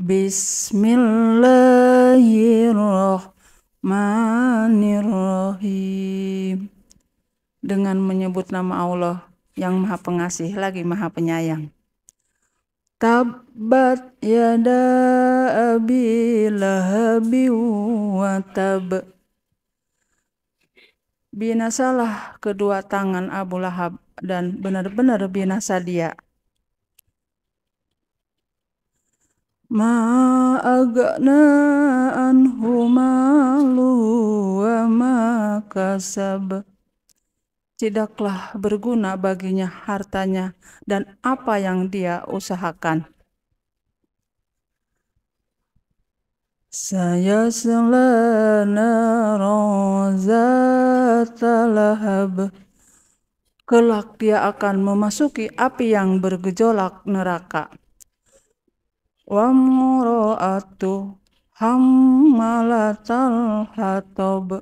Bismillahirrahmanirrahim. Dengan menyebut nama Allah yang Maha Pengasih lagi Maha Penyayang. Tabbat yada abi lahabi wa tab. Binasalah kedua tangan Abu Lahab dan benar-benar binasa dia. Ma agna anhu maluhu wa ma kasab. Tidaklah berguna baginya hartanya dan apa yang dia usahakan. Sayasla naran zata lahab. Kelak dia akan memasuki api yang bergejolak neraka. Wa mura'atu hammalatal hatab.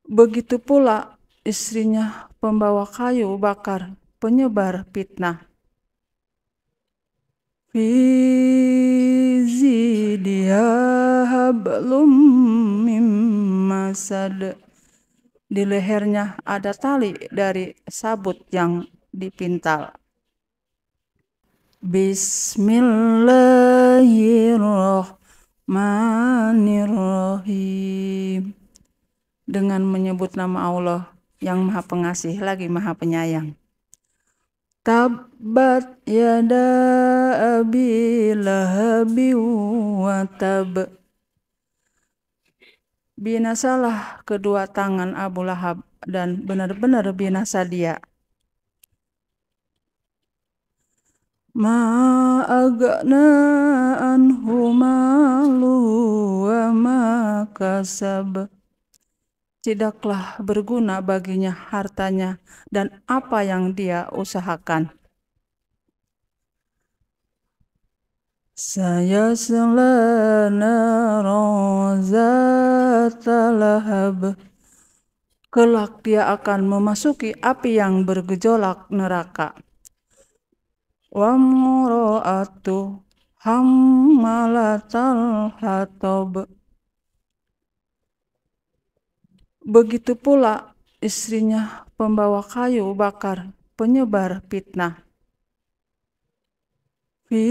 Begitu pula istrinya pembawa kayu bakar, penyebar fitnah. Fi zidiha hablum mim masad. Di lehernya ada tali dari sabut yang dipintal. Bismillahirrahmanirrahim. Dengan menyebut nama Allah yang Maha Pengasih lagi Maha Penyayang. Tabbat yada abi lahabi wa tab. Binasalah kedua tangan Abu Lahab dan benar-benar binasa dia. Ma agna anhu maluhu wa ma kasab. Tidaklah berguna baginya hartanya dan apa yang dia usahakan. Sayasla naran zata lahab. Kelak dia akan memasuki api yang bergejolak neraka. Wa mura'atu hammalatal hatab. Begitu pula istrinya pembawa kayu bakar, penyebar fitnah. Fi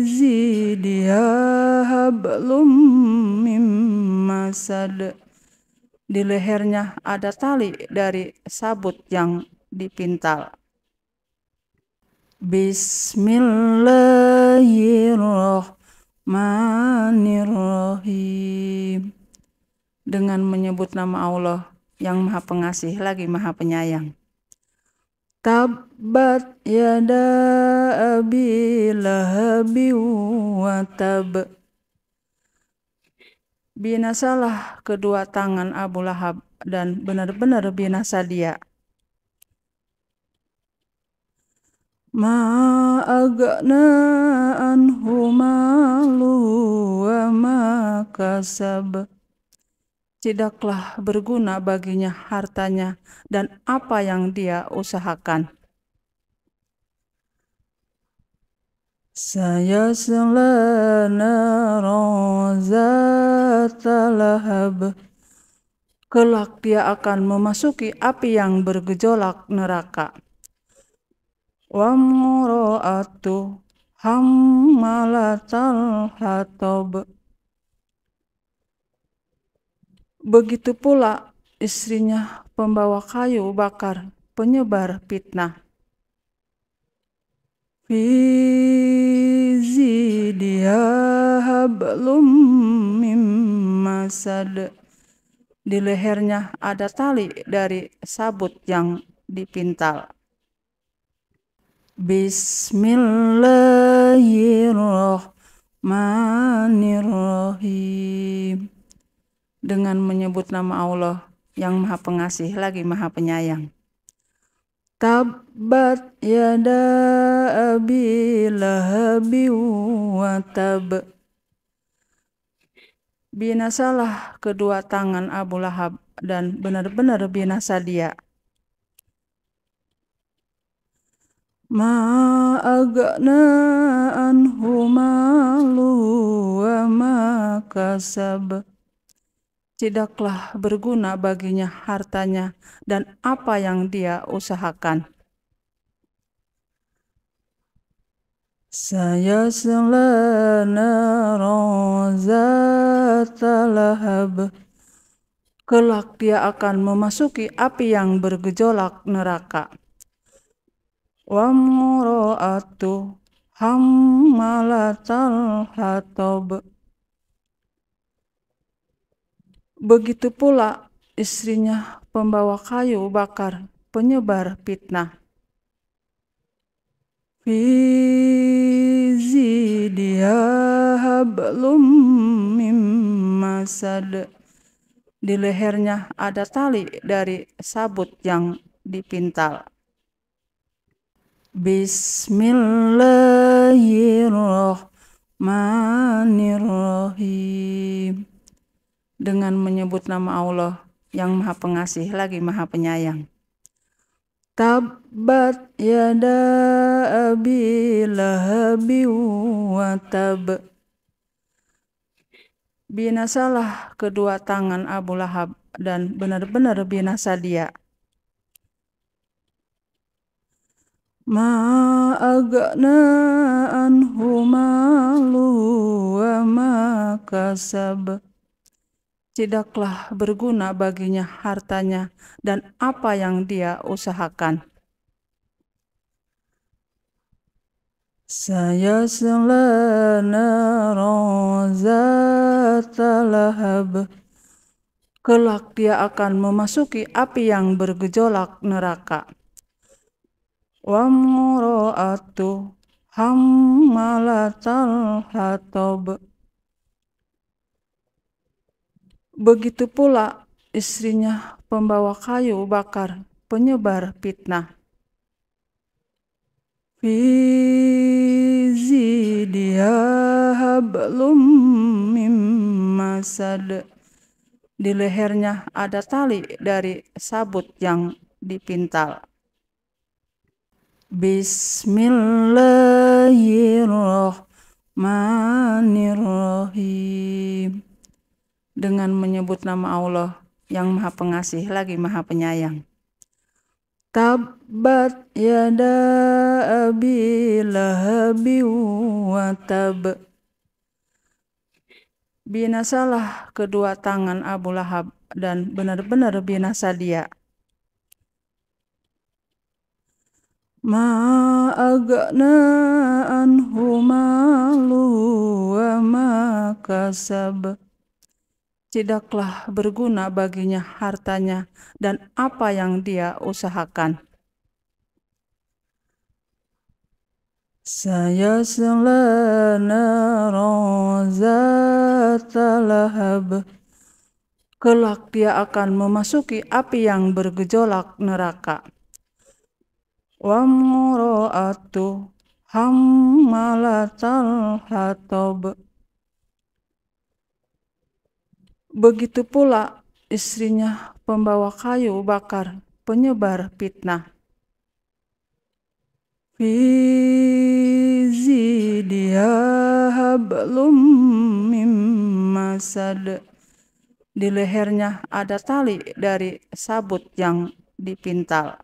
zidiha hablum mim masad. Di lehernya ada tali dari sabut yang dipintal. Bismillahirrahmanirrahim. Dengan menyebut nama Allah yang Maha Pengasih lagi Maha Penyayang. Tabbat yada abi lahabi wa tab. Binasalah kedua tangan Abu Lahab dan benar-benar binasa dia. Ma agna anhu maluhu wa ma kasab. Tidaklah berguna baginya hartanya dan apa yang dia usahakan. Sayasla naran zata lahab. Kelak dia akan memasuki api yang bergejolak neraka. Wa mura'atu hammalatal hatab. Begitu pula istrinya pembawa kayu bakar, penyebar fitnah. Fi zidiha hablum mim masad. Di lehernya ada tali dari sabut yang dipintal. Bismillahirrahmanirrahim. Dengan menyebut nama Allah yang Maha Pengasih lagi Maha Penyayang. Tabbat yada abi lahabi wa tab. Binasalah kedua tangan Abu Lahab dan benar-benar binasa dia. ma agna anhu maluhu wa ma kasab. Tidaklah berguna baginya hartanya dan apa yang dia usahakan. Sayasla naran zata lahab. Kelak dia akan memasuki api yang bergejolak neraka. Wa mura'atu hammalatal hatab. Begitu pula istrinya pembawa kayu bakar, penyebar fitnah. Fi zidiha hablum mim masad. Di lehernya ada tali dari sabut yang dipintal. Bismillahirrahmanirrahim. Dengan menyebut nama Allah yang Maha Pengasih lagi Maha Penyayang. Tabbat yada abi lahabi wa tab. Binasalah kedua tangan Abu Lahab dan benar-benar binasa dia. Ma agna anhu maluhu wa ma kasab. Tidaklah berguna baginya hartanya dan apa yang dia usahakan. Sayasla naran zata lahab. Kelak dia akan memasuki api yang bergejolak neraka. Wa mura'atu hammalatal hatab. Begitu pula istrinya pembawa kayu bakar, penyebar fitnah. Fi zidiha hablum mim masad. Di lehernya ada tali dari sabut yang dipintal. Bismillahirrahmanirrahim. Dengan menyebut nama Allah yang Maha Pengasih lagi Maha Penyayang. Tabbat yada abi lahabi wa tab. Binasalah kedua tangan Abu Lahab dan benar-benar binasa dia. Ma agna anhu maluhu wa ma kasab. Tidaklah berguna baginya hartanya dan apa yang dia usahakan. Sayasla naran zata lahab. Kelak dia akan memasuki api yang bergejolak neraka. Wa mura'atu hammalatal hatab. Begitu pula istrinya pembawa kayu bakar, penyebar fitnah. Fi zidiha hablum mim masad. Di lehernya ada tali dari sabut yang dipintal.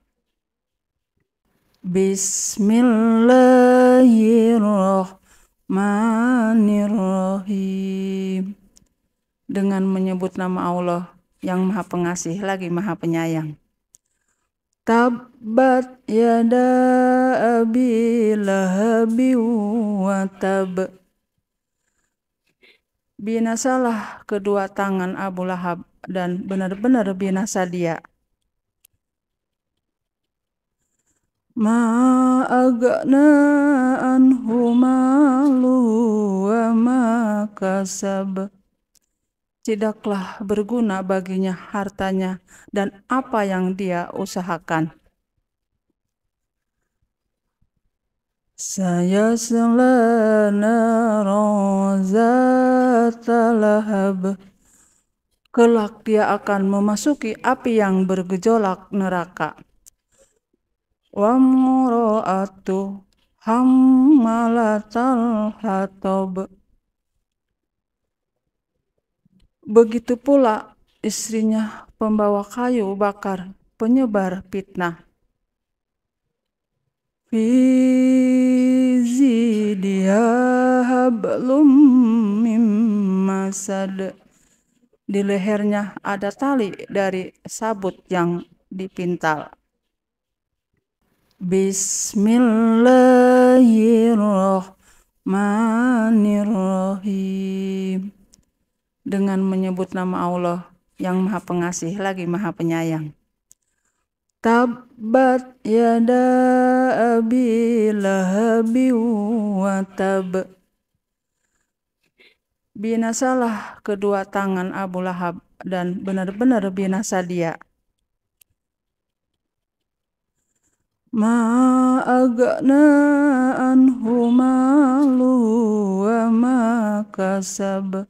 Bismillahirrahmanirrahim. Dengan menyebut nama Allah yang Maha Pengasih lagi Maha Penyayang. Tabbat yada abi lahabi wa tab. Binasalah kedua tangan Abu Lahab dan benar-benar binasa dia. Ma agna anhu maluhu wa ma kasab. Tidaklah berguna baginya hartanya dan apa yang dia usahakan. Sayasla naran zata lahab. Kelak dia akan memasuki api yang bergejolak neraka. wa mura'atu hammalatal hatab. Begitu pula istrinya pembawa kayu bakar, penyebar fitnah. Fi zidiha hablum mim masad. Di lehernya ada tali dari sabut yang dipintal. Bismillahirrahmanirrahim. Dengan menyebut nama Allah yang Maha Pengasih lagi Maha Penyayang. Tabbat yada abi lahabi wa tab. Binasalah kedua tangan Abu Lahab dan benar-benar binasa dia. Ma agna anhu malu wa ma kasab.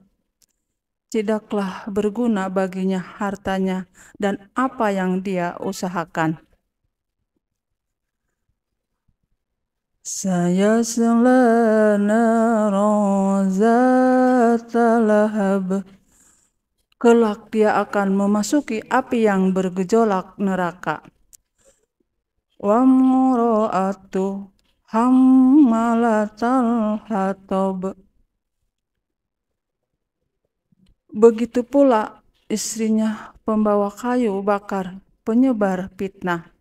Tidaklah berguna baginya hartanya dan apa yang dia usahakan. Sayasla naran zata lahab. Kelak dia akan memasuki api yang bergejolak neraka. Wa mura'atu hammalatal hatab. Begitu pula istrinya pembawa kayu bakar, penyebar fitnah.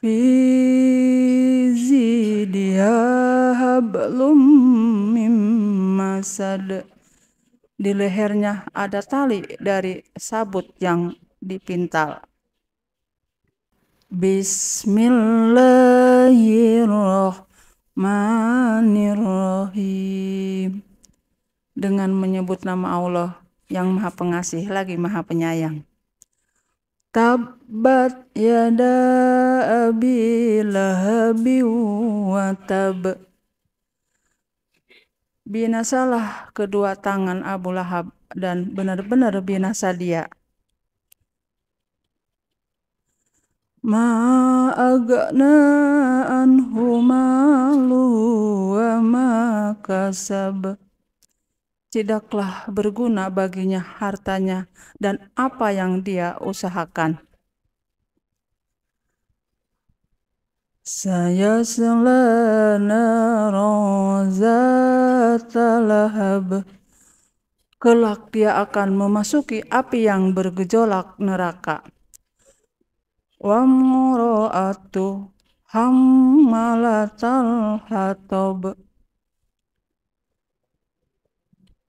Fi zidiha hablum mim masad. Di lehernya ada tali dari sabut yang dipintal. Bismillahirrahmanirrahim. Dengan menyebut nama Allah yang Maha Pengasih lagi Maha Penyayang. Tabbat yada abi lahabi wa tab. Binasalah kedua tangan Abu Lahab dan benar-benar binasa dia. Ma agna anhu malu wa ma kasab. Tidaklah berguna baginya hartanya dan apa yang dia usahakan. Sayasla naran zata lahab. Kelak dia akan memasuki api yang bergejolak neraka. Wa mura'atu hammalatal hatab.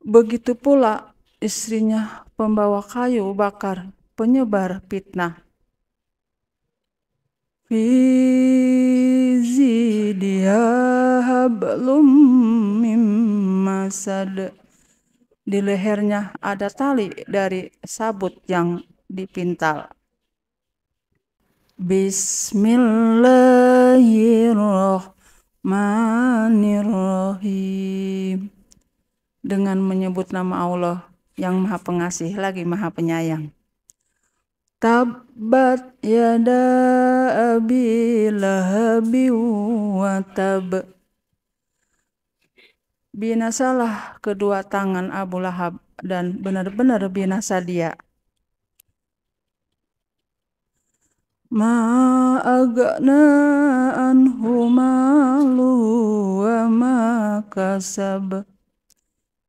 Begitu pula istrinya pembawa kayu bakar, penyebar fitnah. Fi zidiha hablum mim masad. Di lehernya ada tali dari sabut yang dipintal. Bismillahirrahmanirrahim. Dengan menyebut nama Allah yang Maha Pengasih lagi Maha Penyayang. Tabbat yada abi lahabi wa tab. Binasalah kedua tangan Abu Lahab dan benar-benar binasa dia. Ma agna anhu malu wa ma kasab.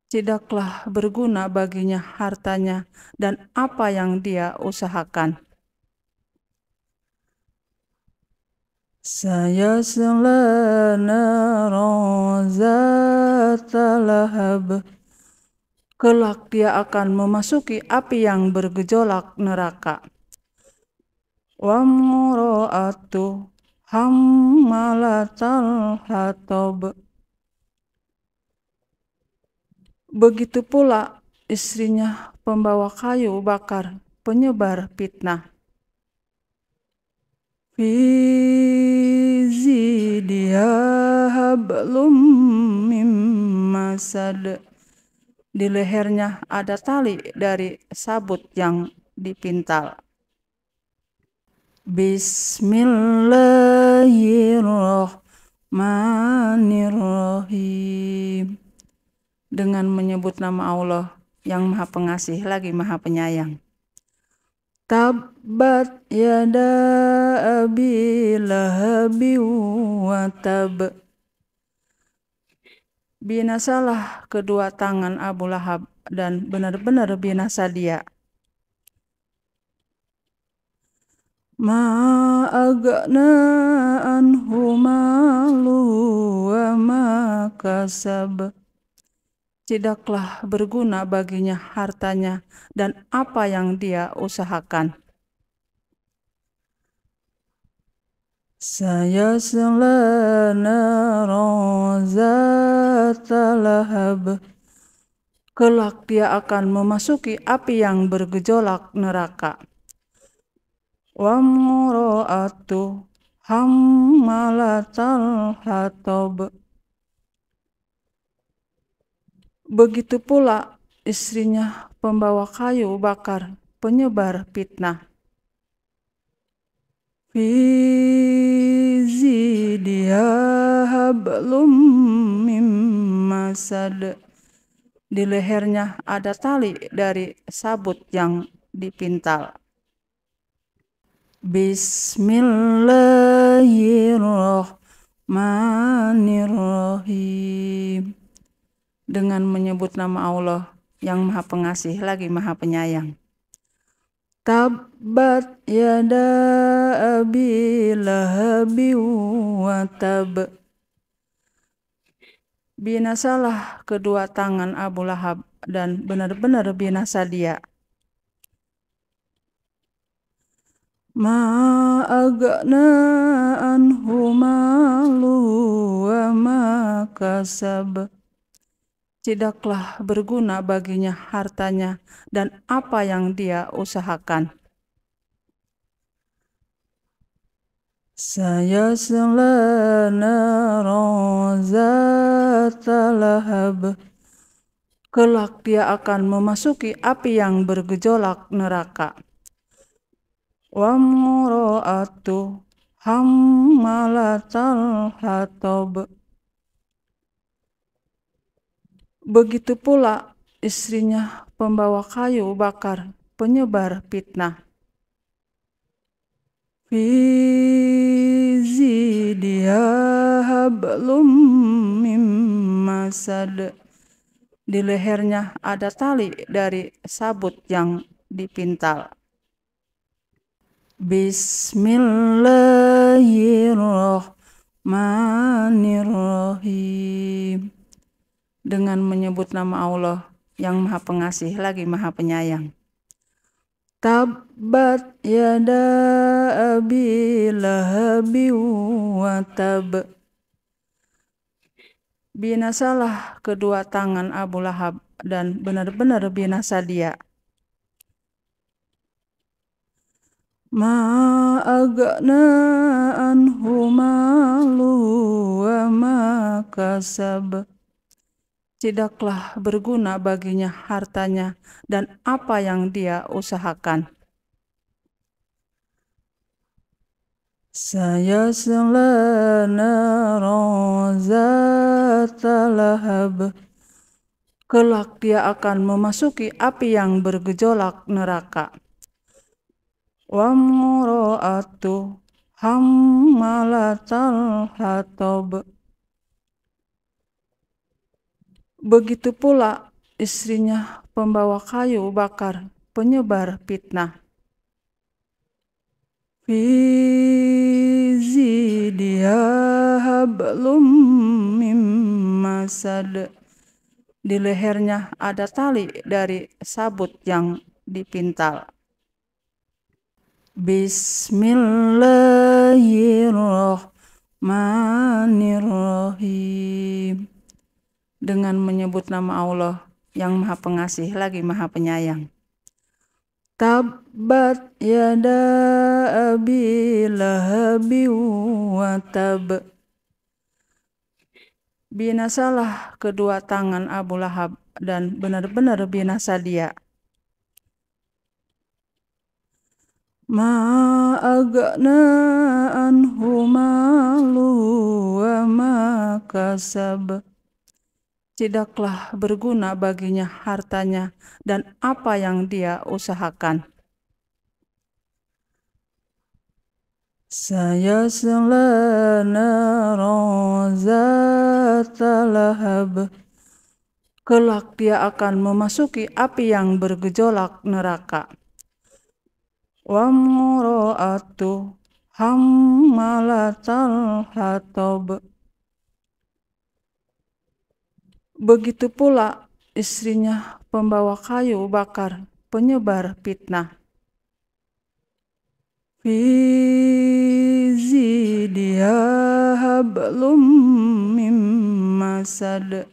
Tidaklah berguna baginya hartanya dan apa yang dia usahakan. Sayasla naran zata lahab. Kelak dia akan memasuki api yang bergejolak neraka. Wa mura'atu hammalatal hatab. Begitu pula istrinya pembawa kayu bakar, penyebar fitnah. Fi zidiha hablum mim masad. Di lehernya ada tali dari sabut yang dipintal. Bismillahirrahmanirrahim. Dengan menyebut nama Allah yang Maha Pengasih lagi Maha Penyayang. Tabbat yada abi lahabi wa tab. Binasalah kedua tangan Abu Lahab dan benar-benar binasa dia. Ma agna anhu malu wa ma kasab. Tidaklah berguna baginya hartanya dan apa yang dia usahakan. Sayasla naran zata lahab. Kelak dia akan memasuki api yang bergejolak neraka. Wa mura'atu hammalatal hatab. Begitu pula istrinya pembawa kayu bakar, penyebar fitnah. Fi zidiha hablum mim masad. Di lehernya ada tali dari sabut yang dipintal. Bismillahirrahmanirrahim. Dengan menyebut nama Allah yang Maha Pengasih lagi Maha Penyayang. Tabbat yada abi lahabi wa tab. Binasalah kedua tangan Abu Lahab dan benar-benar binasa dia. Ma agna anhu malu wa ma kasab. Tidaklah berguna baginya hartanya dan apa yang dia usahakan. Sayasla naran zata lahab. Kelak dia akan memasuki api yang bergejolak neraka. Wa mura'atu hammalatal hatab. Begitu pula istrinya pembawa kayu bakar, penyebar fitnah. Fi zidiha hablum mim masad. Di lehernya ada tali dari sabut yang dipintal. Bismillahirrahmanirrahim. Dengan menyebut nama Allah yang Maha Pengasih lagi Maha Penyayang. Tabbat yada abi lahabi wa tab. Binasalah kedua tangan Abu Lahab dan benar-benar binasa dia. Ma agna anhu malu wa ma kasab. Tidaklah berguna baginya hartanya dan apa yang dia usahakan. Sayasla naran zata lahab. Kelak dia akan memasuki api yang bergejolak neraka. Wa mura'atu hammalatal hatab. Begitu pula istrinya pembawa kayu bakar, penyebar fitnah. Fi zidiha hablum mim masad. Di lehernya ada tali dari sabut yang dipintal. Bismillahirrahmanirrahim. Dengan menyebut nama Allah yang Maha Pengasih lagi Maha Penyayang. Tabbat yada abi lahabi wa tab. Binasalah kedua tangan Abu Lahab dan benar-benar binasa dia. ma agna anhu malu wa ma kasab. Tidaklah berguna baginya hartanya dan apa yang dia usahakan. Sayasla naran zata lahab. Kelak dia akan memasuki api yang bergejolak neraka. Wa mura'atu hammalatal hatab. Begitu pula istrinya pembawa kayu bakar, penyebar fitnah. Fi zidha hablum mim masad.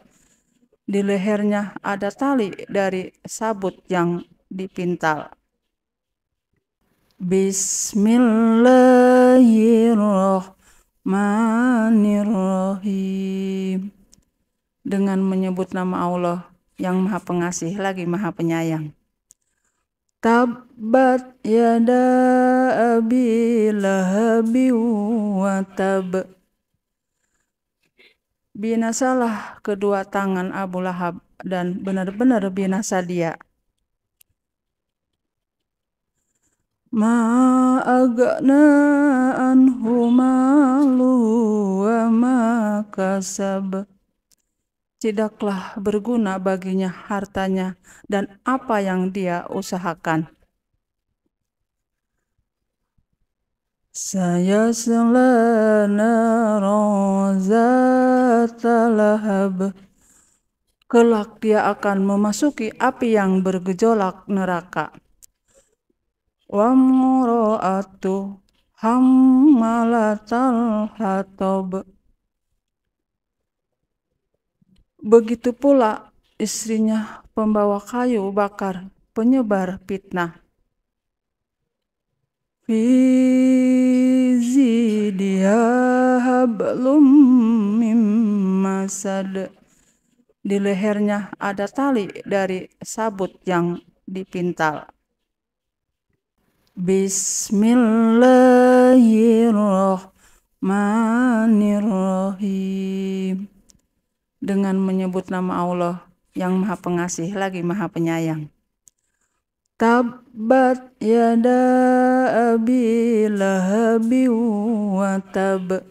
Di lehernya ada tali dari sabut yang dipintal. Bismillahirrahmanirrahim. Dengan menyebut nama Allah yang Maha Pengasih lagi Maha Penyayang. Tabbat yada abi lahabi wa tab. Binasalah kedua tangan Abu Lahab dan benar-benar binasa dia. Ma agna anhu malu wa ma kasab. Tidaklah berguna baginya hartanya dan apa yang dia usahakan. Sayasla naran zata lahab. Kelak dia akan memasuki api yang bergejolak neraka. Wa mura'atu hammalatal hatab. Begitu pula istrinya pembawa kayu bakar, penyebar fitnah. Fi zidha hablum mim masad. Di lehernya ada tali dari sabut yang dipintal. Bismillahirrahmanirrahim. Dengan menyebut nama Allah yang Maha Pengasih lagi Maha Penyayang. Tabbat yada abi lahabi wa tab.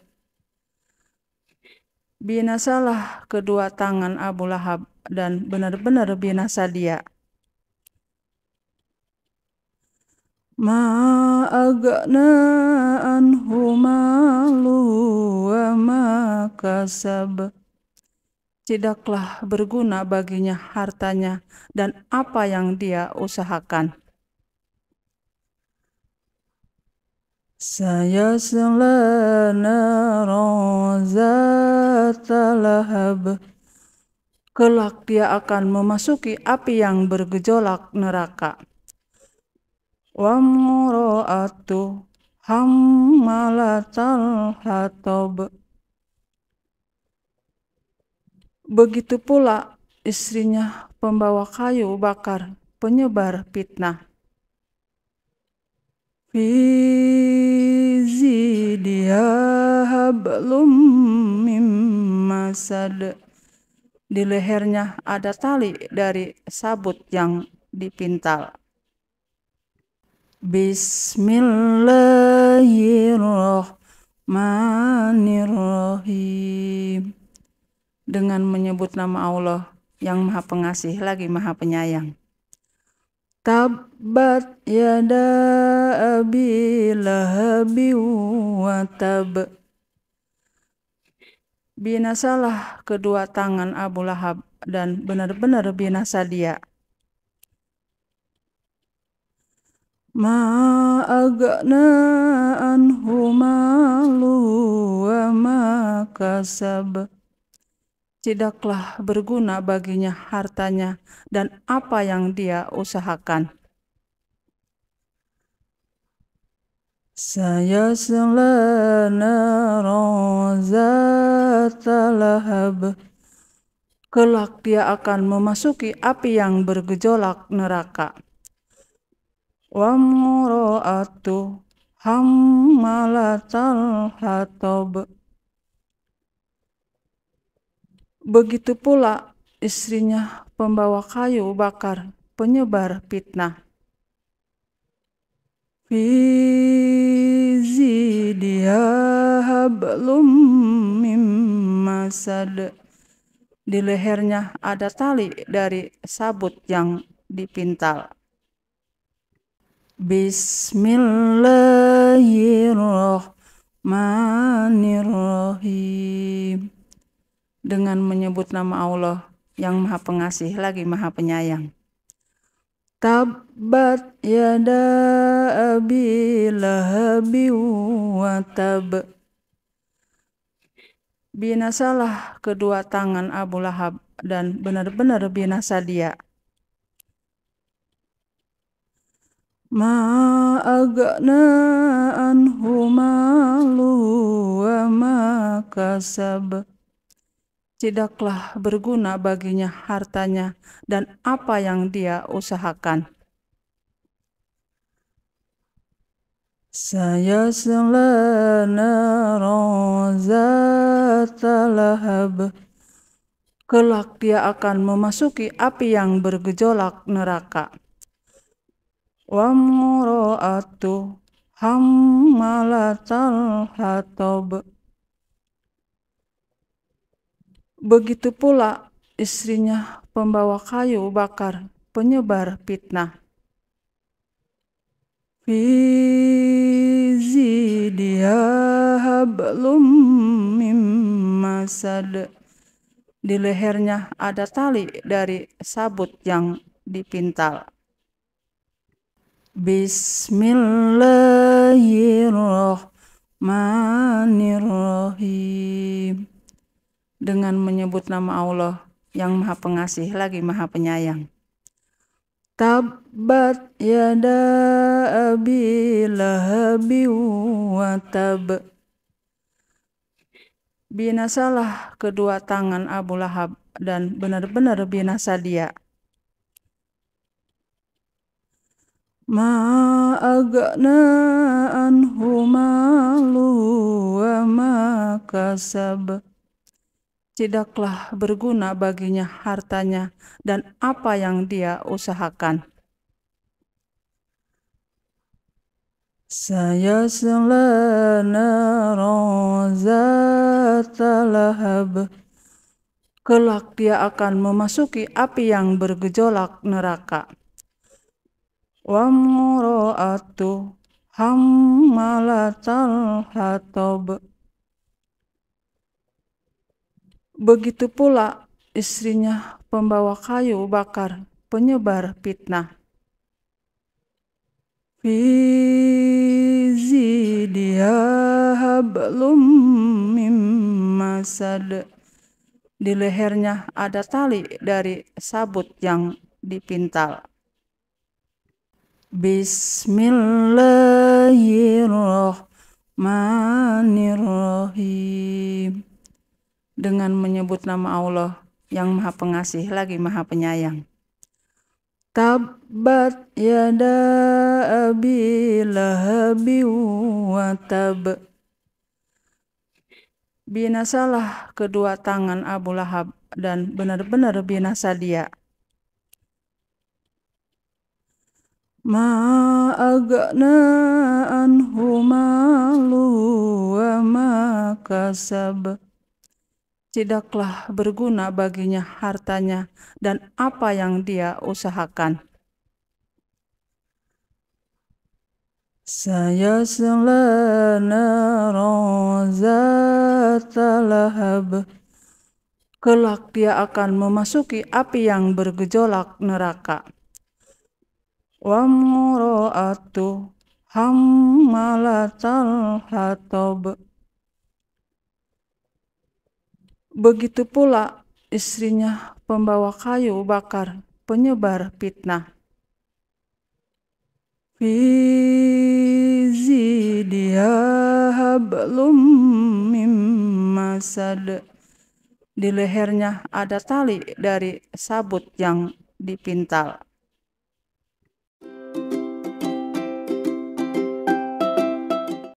Binasalah kedua tangan Abu Lahab dan benar-benar binasa dia. Ma agna anhu malu wa ma kasab. Tidaklah berguna baginya hartanya dan apa yang dia usahakan. Sayasla naran zata lahab. Kelak dia akan memasuki api yang bergejolak neraka. Wa mura'atu hammalatal hatab. Begitu pula istrinya pembawa kayu bakar, penyebar fitnah. Fi zidha hablum mim masad. Di lehernya ada tali dari sabut yang dipintal. Bismillahirrahmanirrahim. Dengan menyebut nama Allah yang Maha Pengasih lagi Maha Penyayang. Tabbat yada abi lahabi wa tab. Binasalah kedua tangan Abu Lahab dan benar-benar binasa dia. Ma agna anhu malu wa ma kasab. Tidaklah berguna baginya hartanya dan apa yang dia usahakan. Sayasla naran zata lahab. Kelak dia akan memasuki api yang bergejolak neraka. wa mura'atu hammalatal hatab. Begitu pula istrinya pembawa kayu bakar, penyebar fitnah. Fi zidiha hablum mim masad. Di lehernya ada tali dari sabut yang dipintal. Bismillahirrahmanirrahim. Dengan menyebut nama Allah yang Maha Pengasih lagi Maha Penyayang. Tabbat yada abi lahabi wa tab. Binasalah kedua tangan Abu Lahab dan benar-benar binasa dia. Ma agna anhu malu wa ma kasab. Tidaklah berguna baginya hartanya dan apa yang dia usahakan. Sayasla naran zata lahab. Kelak dia akan memasuki api yang bergejolak neraka. Wa mura'atu hammalatal hatab. Begitu pula istrinya pembawa kayu bakar, penyebar fitnah. Fi zidiha hablum mim masad. Di lehernya ada tali dari sabut yang dipintal. Bismillahirrahmanirrahim. Dengan menyebut nama Allah yang Maha Pengasih lagi Maha Penyayang. Tabbat yada abi lahabi wa tab. Binasalah kedua tangan Abu Lahab dan benar-benar binasa dia. Ma agna anhu malu wa ma kasab. Tidaklah berguna baginya hartanya dan apa yang dia usahakan. Sayasla naran zata lahab. Kelak dia akan memasuki api yang bergejolak neraka. Wa mura'atu hammalatal hatab. Begitu pula istrinya pembawa kayu bakar, penyebar fitnah. Fi zidiha hablum mim masad. Di lehernya ada tali dari sabut yang dipintal. Bismillahirrahmanirrahim. Dengan menyebut nama Allah yang Maha Pengasih lagi Maha Penyayang. Tabbat yada abi lahabi wa tab. Binasalah kedua tangan Abu Lahab dan benar-benar binasa dia. Ma agna anhu malu wa ma kasab. Tidaklah berguna baginya hartanya dan apa yang dia usahakan. Sayasla naran zata lahab. Kelak dia akan memasuki api yang bergejolak neraka. Wa mura'atu hammalatal hatab. Begitu pula istrinya pembawa kayu bakar, penyebar fitnah. Fi zidiha hablum mim masad. Di lehernya ada tali dari sabut yang dipintal.